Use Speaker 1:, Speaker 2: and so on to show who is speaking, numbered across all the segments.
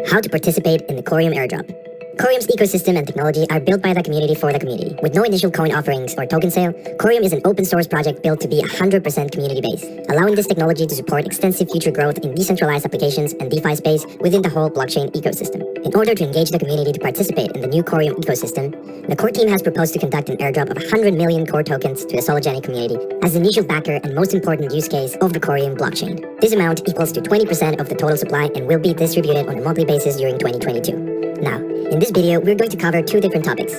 Speaker 1: How to participate in the Corium airdrop. Corium's ecosystem and technology are built by the community for the community. With no initial coin offerings or token sale, Corium is an open source project built to be 100% community-based, allowing this technology to support extensive future growth in decentralized applications and DeFi space within the whole blockchain ecosystem. In order to engage the community to participate in the new Corium ecosystem, the core team has proposed to conduct an airdrop of 100 million core tokens to the SOLOGENIC community as the initial backer and most important use case of the Corium blockchain. This amount equals to 20% of the total supply and will be distributed on a monthly basis during 2022. Now, in this video, we're going to cover two different topics: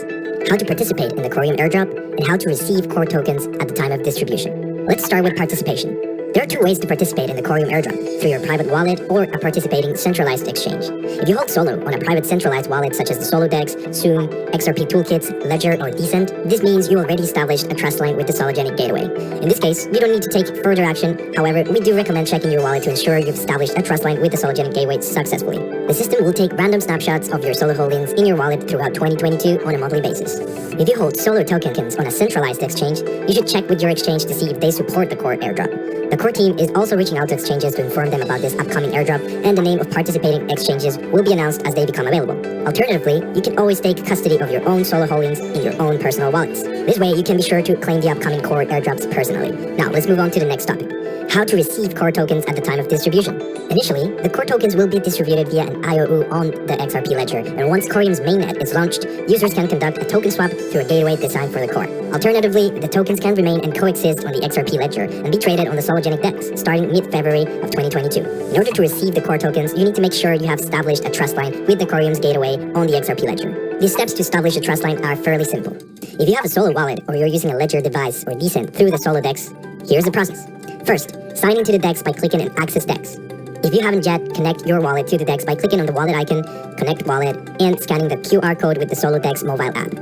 Speaker 1: how to participate in the Corium airdrop and how to receive core tokens at the time of distribution. Let's start with participation. There are two ways to participate in the Corium airdrop: through your private wallet or a participating centralized exchange. If you hold Solo on a private centralized wallet such as the SoloDex, Zoom, XRP Toolkits, Ledger, or Decent, this means you already established a trust line with the SOLOGENIC gateway. In this case, you don't need to take further action. However, we do recommend checking your wallet to ensure you've established a trust line with the SOLOGENIC gateway successfully. The system will take random snapshots of your Solo holdings in your wallet throughout 2022 on a monthly basis. If you hold Solo tokens on a centralized exchange, you should check with your exchange to see if they support the core airdrop. The core team is also reaching out to exchanges to inform them about this upcoming airdrop, and the name of participating exchanges will be announced as they become available. Alternatively, you can always take custody of your own Solo holdings in your own personal wallets. This way, you can be sure to claim the upcoming core airdrops personally. Now, let's move on to the next topic: how to receive core tokens at the time of distribution. Initially, the core tokens will be distributed via an IOU on the XRP ledger, and once Corium's mainnet is launched, users can conduct a token swap through a gateway designed for the core. Alternatively, the tokens can remain and coexist on the XRP ledger and be traded on the SOLOGENIC DEX starting mid-February of 2022. In order to receive the core tokens, you need to make sure you have established a trust line with the Corium's gateway on the XRP ledger. These steps to establish a trust line are fairly simple. If you have a Solo wallet or you're using a Ledger device or Decent through the Solo DEX, here's the process. First, sign into the DEX by clicking on Access DEX. If you haven't yet, connect your wallet to the DEX by clicking on the wallet icon, Connect Wallet, and scanning the QR code with the Solo DEX mobile app.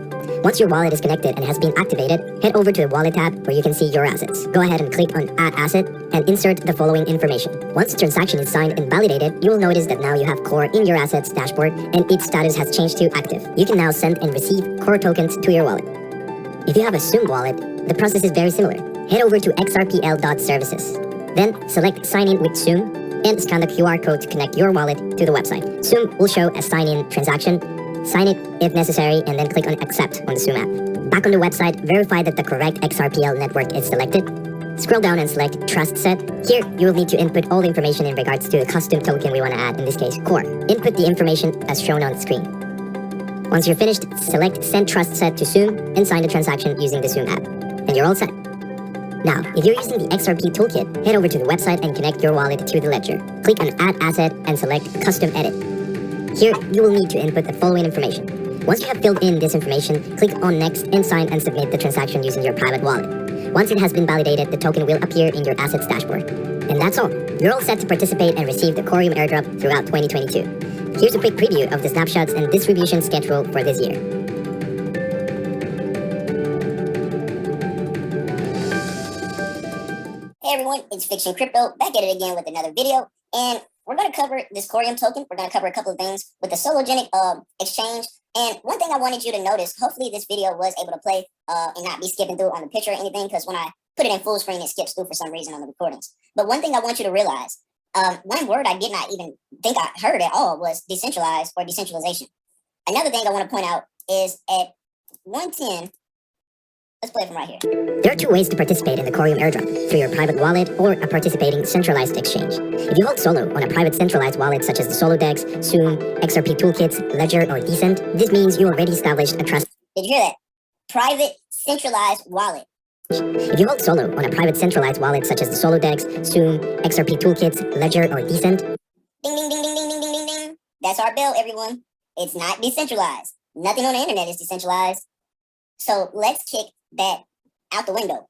Speaker 1: Once your wallet is connected and has been activated, head over to the Wallet tab where you can see your assets. Go ahead and click on Add Asset and insert the following information. Once the transaction is signed and validated, you will notice that now you have Core in your Assets dashboard and its status has changed to Active. You can now send and receive Core tokens to your wallet. If you have a Zoom wallet, the process is very similar. Head over to XRPL.services. Then select Sign in with Zoom and scan the QR code to connect your wallet to the website. Zoom will show a sign-in transaction. Sign it if necessary, and then click on Accept on the Zoom app. Back on the website, verify that the correct XRPL network is selected. Scroll down and select Trust Set. Here, you will need to input all the information in regards to the custom token we want to add, in this case, Core. Input the information as shown on the screen. Once you're finished, select Send Trust Set to Zoom and sign the transaction using the Zoom app. And you're all set. Now, if you're using the XRP Toolkit, head over to the website and connect your wallet to the ledger. Click on Add Asset and select Custom Edit. Here, you will need to input the following information. Once you have filled in this information, click on Next and sign and submit the transaction using your private wallet. Once it has been validated, the token will appear in your Assets dashboard. And that's all. You're all set to participate and receive the Corium airdrop throughout 2022. Here's a quick preview of the snapshots and distribution schedule for this year.
Speaker 2: Hey everyone, it's Fiktxun Crypto, back at it again with another video, and we're going to cover this Corium token. We're going to cover a couple of things with the SOLOGENIC exchange, and one thing I wanted you to notice, hopefully this video was able to play and not be skipping through on the picture or anything, because when I put it in full screen, it skips through for some reason on the recordings. But one thing I want you to realize, one word I did not even think I heard at all was decentralized or decentralization. Another thing I want to point out is at 110, let's play it from right here.
Speaker 1: There are two ways to participate in the Corium airdrop: through your private wallet or a participating centralized exchange. If you hold Solo on a private centralized wallet such as the SoloDex, Zoom, XRP Toolkits, Ledger, or Decent, this means you already established a trust.
Speaker 2: Did you hear that? Private centralized wallet.
Speaker 1: If you hold Solo on a private centralized wallet such as the SoloDex, Zoom, XRP Toolkits, Ledger, or Decent.
Speaker 2: Ding, ding, ding, ding, ding, ding, ding, ding, ding. That's our bell, everyone. It's not decentralized. Nothing on the internet is decentralized. So let's kick that out the window.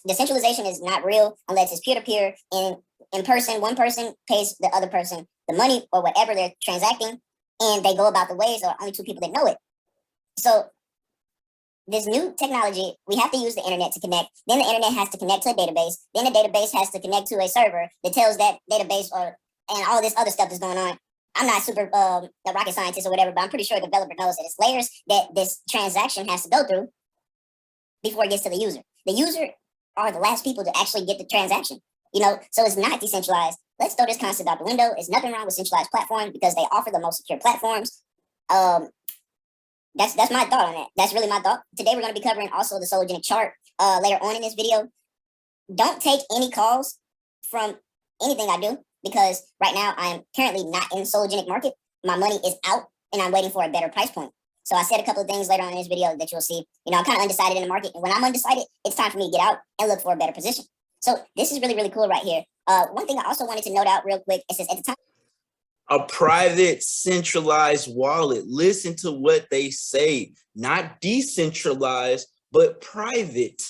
Speaker 2: Decentralization is not real unless it's peer-to-peer. In person, one person pays the other person the money or whatever they're transacting, and they go about the ways, or only two people that know it. So this new technology, we have to use the internet to connect. Then the internet has to connect to a database. Then the database has to connect to a server that tells that database and all this other stuff that's going on. I'm not super a rocket scientist or whatever, but I'm pretty sure a developer knows that it's layers that this transaction has to go through before it gets to the user. The user are the last people to actually get the transaction. So it's not decentralized. Let's throw this concept out the window. There's nothing wrong with centralized platforms because they offer the most secure platforms. That's my thought on that. That's really my thought. Today we're going to be covering also the SOLOGENIC chart later on in this video. Don't take any calls from anything I do because right now I am currently not in the SOLOGENIC market. My money is out and I'm waiting for a better price point. So I said a couple of things later on in this video that you'll see. I'm kind of undecided in the market. And when I'm undecided, it's time for me to get out and look for a better position. So this is really, really cool right here. One thing I also wanted to note out real quick, it says at the time.
Speaker 3: A private centralized wallet. Listen to what they say. Not decentralized, but private.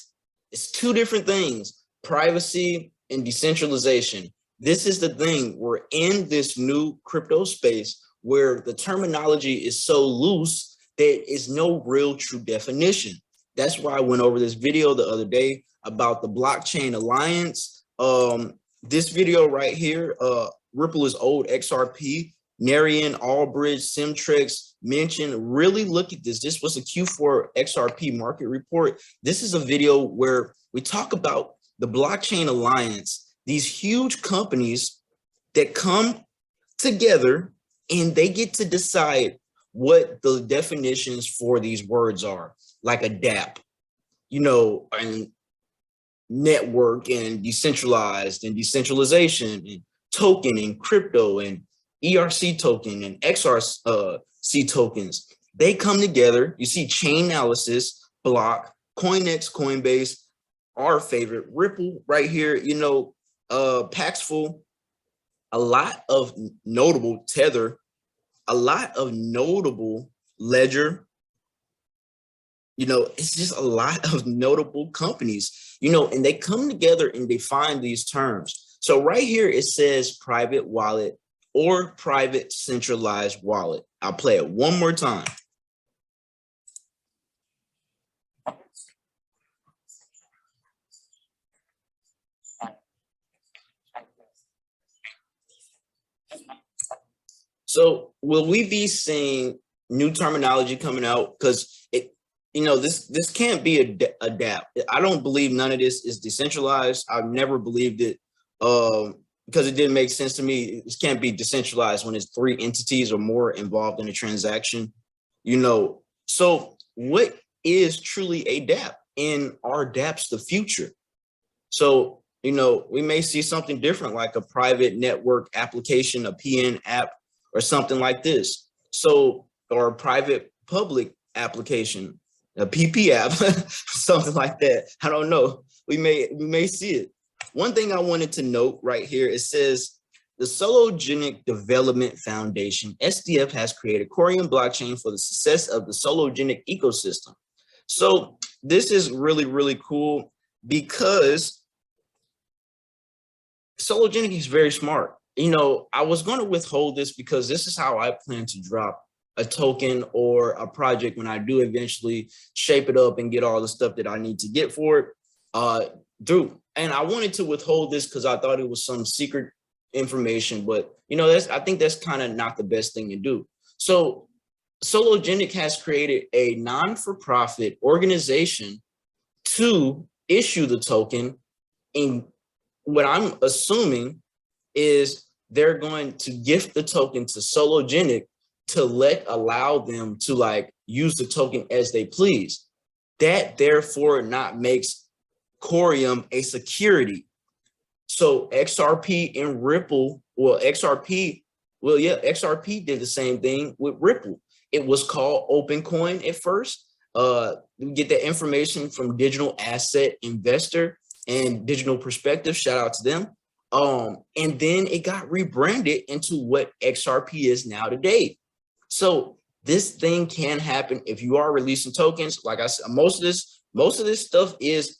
Speaker 3: It's two different things. Privacy and decentralization. This is the thing. We're in this new crypto space where the terminology is so loose, there is no real true definition. That's why I went over this video the other day about the blockchain alliance. This video right here, Ripple is old, XRP, Narian, Albridge, Simtrex mentioned. Really look at this. This was a Q4 XRP market report. This is a video where we talk about the blockchain alliance, these huge companies that come together and they get to decide what the definitions for these words are, like a DApp, and network and decentralized and decentralization and token and crypto and ERC token and XRC tokens. They come together. You see Chainalysis, Block, CoinEx, Coinbase, our favorite, Ripple right here, Paxful, a lot of notable Tether, a lot of notable Ledger. It's just a lot of notable companies, and they come together and define these terms. So right here, it says private wallet or private centralized wallet. I'll play it one more time. So will we be seeing new terminology coming out? Because this can't be a DApp. I don't believe none of this is decentralized. I've never believed it because it didn't make sense to me. It can't be decentralized when it's 3 entities or more involved in a transaction. So what is truly a DApp? And are DApps the future? So, we may see something different like a private network application, a PN app, or something like this. So, or a private public application, a PP app, something like that. I don't know. We may see it. One thing I wanted to note right here, it says the SOLOGENIC Development Foundation, SDF, has created Corium blockchain for the success of the SOLOGENIC ecosystem. So this is really, really cool because SOLOGENIC is very smart. I was going to withhold this because this is how I plan to drop a token or a project when I do eventually shape it up and get all the stuff that I need to get for it through. And I wanted to withhold this because I thought it was some secret information, but I think that's kind of not the best thing to do. So SOLOGENIC has created a non-for-profit organization to issue the token. And what I'm assuming is they're going to gift the token to SOLOGENIC to allow them to use the token as they please. That therefore not makes Corium a security. So XRP and Ripple, XRP did the same thing with Ripple. It was called Opencoin at first. We get that information from Digital Asset Investor and Digital Perspective. Shout out to them. And then it got rebranded into what XRP is now today. So this thing can happen if you are releasing tokens. Like I said, most of this stuff is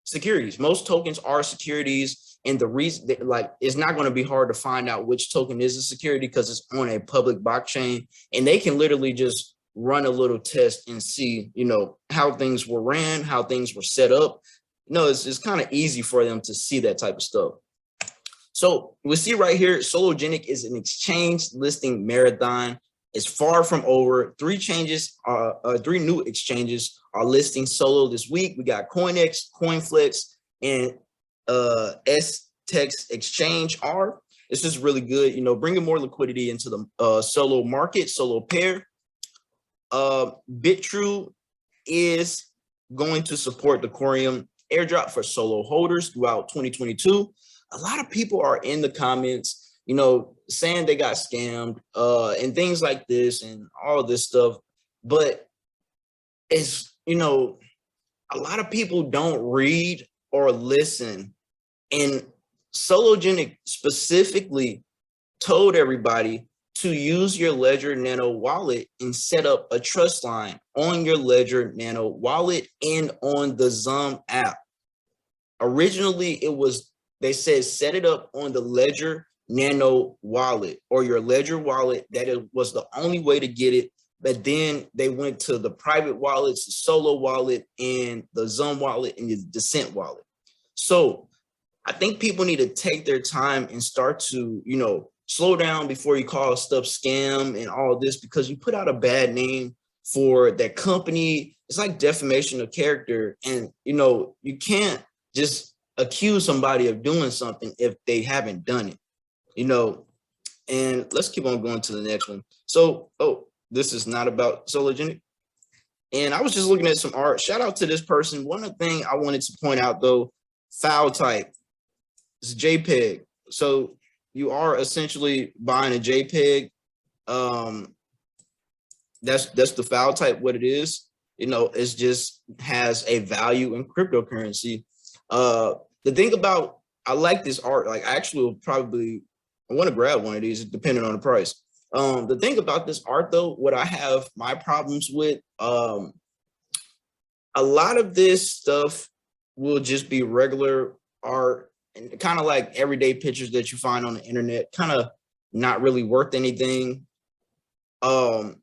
Speaker 3: securities. Most tokens are securities, and the reason that, it's not going to be hard to find out which token is a security because it's on a public blockchain, and they can literally just run a little test and see, how things were ran, how things were set up. It's kind of easy for them to see that type of stuff. So we see right here, SOLOGENIC is an exchange listing marathon. It's far from over. 3 new exchanges are listing Solo this week. We got CoinEx, CoinFlex, and S text exchange R. This is really good, you know, bringing more liquidity into the solo market, solo pair. BitTrue is going to support the Corium airdrop for solo holders throughout 2022. A lot of people are in the comments, you know, saying they got scammed and things like this and all this stuff. But it's, you know, a lot of people don't read or listen. And SOLOGENIC specifically told everybody to use your Ledger Nano wallet and set up a trust line on your Ledger Nano wallet and on the Zum app. Originally, they said set it up on the Ledger Nano wallet or your Ledger wallet. That was the only way to get it. But then they went to the private wallets, the Solo wallet, and the Zum wallet, and the Descent wallet. So I think people need to take their time and start to, you know, slow down before you call stuff scam and all this, because you put out a bad name for that company. It's like defamation of character. And, you know, you can't just accuse somebody of doing something if they haven't done it, you know. And let's keep on going to the next one. So, this is not about SOLOGENIC. And I was just looking at some art. Shout out to this person. One thing I wanted to point out though, file type. It's JPEG. So you are essentially buying a JPEG. That's the file type, what it is. You know, it's just has a value in cryptocurrency. The thing about, I like this art. Like I actually will probably, I want to grab one of these depending on the price. The thing about this art though, what I have my problems with, a lot of this stuff will just be regular art and kind of like everyday pictures that you find on the internet, kind of not really worth anything. But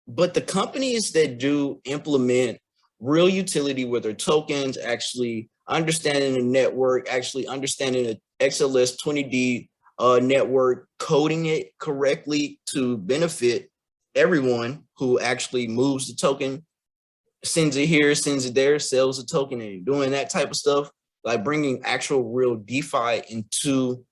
Speaker 3: the companies that do implement real utility with their tokens, actually understanding the network, actually understanding the XLS 20D network, coding it correctly to benefit everyone who actually moves the token, sends it here, sends it there, sells the token, and doing that type of stuff, like bringing actual real DeFi into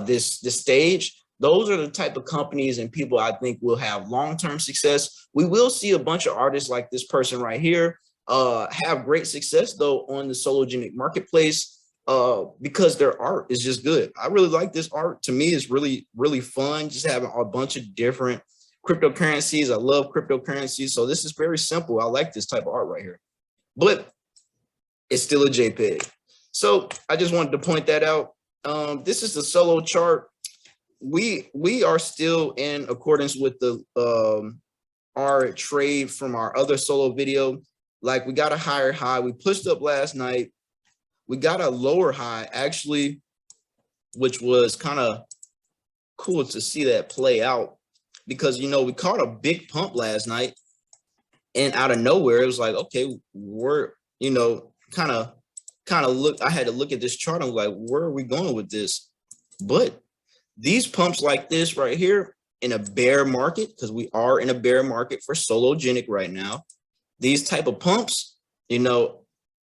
Speaker 3: this stage. Those are the type of companies and people I think will have long-term success. We will see a bunch of artists like this person right here have great success though on the SOLOGENIC marketplace because their art is just good. I really like this art. To me, it's really, really fun just having a bunch of different cryptocurrencies. I love cryptocurrencies. So this is very simple. I like this type of art right here, but it's still a JPEG. So I just wanted to point that out. This is the Solo chart. We are still in accordance with the our trade from our other Solo video. Like we got a higher high. We pushed up last night. We got a lower high actually, which was kind of cool to see that play out because, you know, we caught a big pump last night and out of nowhere, it was like, okay, we're, you know, kind of look, I had to look at this chart. I'm like, where are we going with this? But these pumps like this right here in a bear market, because we are in a bear market for SOLOGENIC right now, these type of pumps, you know,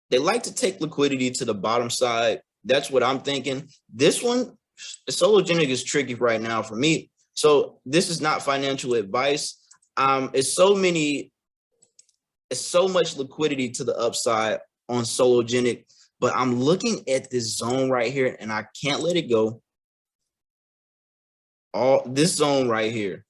Speaker 3: they like to take liquidity to the bottom side. That's what I'm thinking. This one, SOLOGENIC is tricky right now for me. So this is not financial advice. It's so much liquidity to the upside on SOLOGENIC, but I'm looking at this zone right here and I can't let it go. All this zone right here.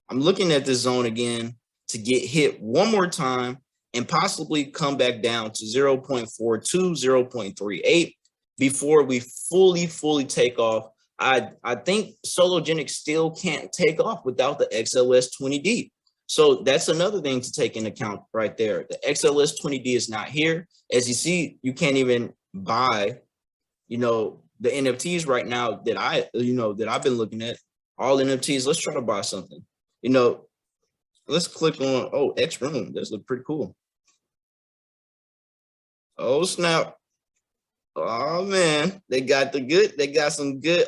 Speaker 3: I'm looking at this zone again to get hit one more time and possibly come back down to 0.42, 0.38 before we fully take off. I think SOLOGENIC still can't take off without the XLS 20D. So that's another thing to take into account right there. The XLS 20D is not here. As you see, you can't even buy, you know, the NFTs right now that I've been looking at. All NFTs. Let's try to buy something. You know, let's click on, oh, X Room. This looks pretty cool. Oh, snap. Oh, man. They got some good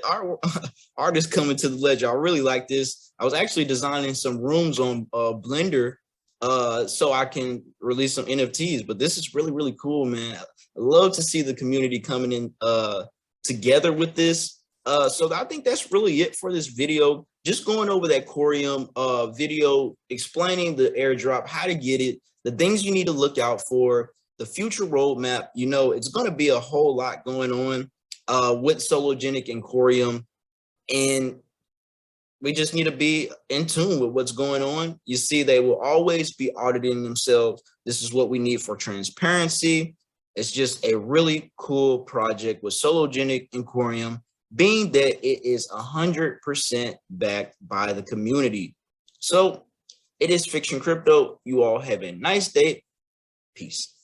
Speaker 3: artists coming to the ledger. I really like this. I was actually designing some rooms on Blender so I can release some NFTs, but this is really, really cool, man. I love to see the community coming in together with this. So I think that's really it for this video. Just going over that Corium video, explaining the airdrop, how to get it, the things you need to look out for, the future roadmap. You know, it's going to be a whole lot going on with SOLOGENIC and Corium. And we just need to be in tune with what's going on. You see, they will always be auditing themselves. This is what we need for transparency. It's just a really cool project with SOLOGENIC and Corium, being that it is 100% backed by the community. So it is Fiktxun Crypto. You all have a nice day. Peace.